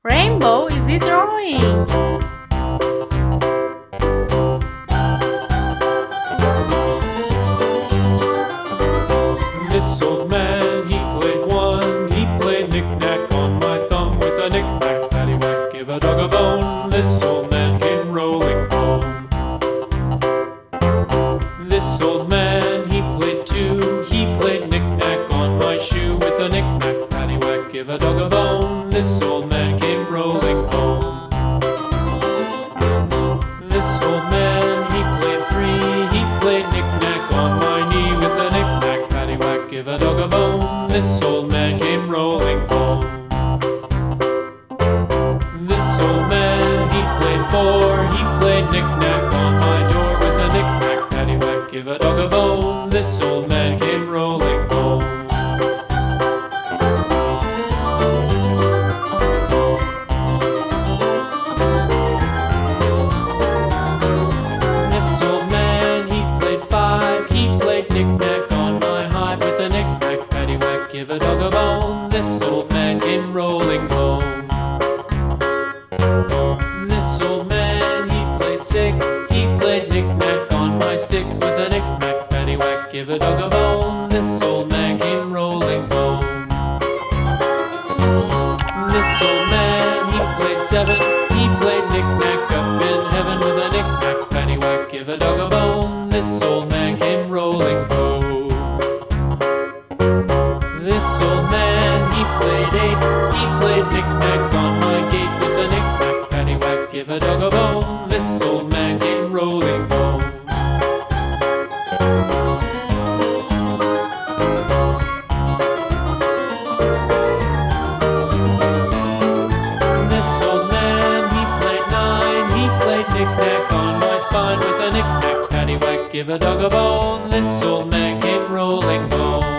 Rainbow is he drawing? This old man, he played one. He played knick-knack on my thumb with a knick-knack, paddywhack, give a dog a bone. This old man came rolling home. This old man, he played two. He played knick-knack on my shoe with a knick-knack, paddywhack, give a dog a bone. This old man came rolling home. This old man, he played three. He played knick-knack on my knee with a knick-knack, paddywhack, give a dog a bone. This old man came rolling home. This old man, he played four. He played knick-knack on my door with a knick-knack, paddywhack, give a dog a bone. This old man came rolling home. This old man, he played five. He played knick-knack on my hive with a knick-knack, paddywhack, give a dog a bone. This old man came rolling home. This old man, he played six. He played knick-knack on my sticks with a knick-knack, paddywhack, give a dog a bone. This old man came rolling home. This old man, he played seven. He played knick-knack up in heaven with a knick-knack, paddywhack, give a dog a bone. This old man came rolling home. This old man, he played eight. He played knick-knack on my gate with a knick-knack, paddywhack, give a dog a bone. This old man came rolling home. This old man, he played nine. He played knick-knack on my spine with a knick-knack, paddywhack, give a dog a bone. This old man came rolling home.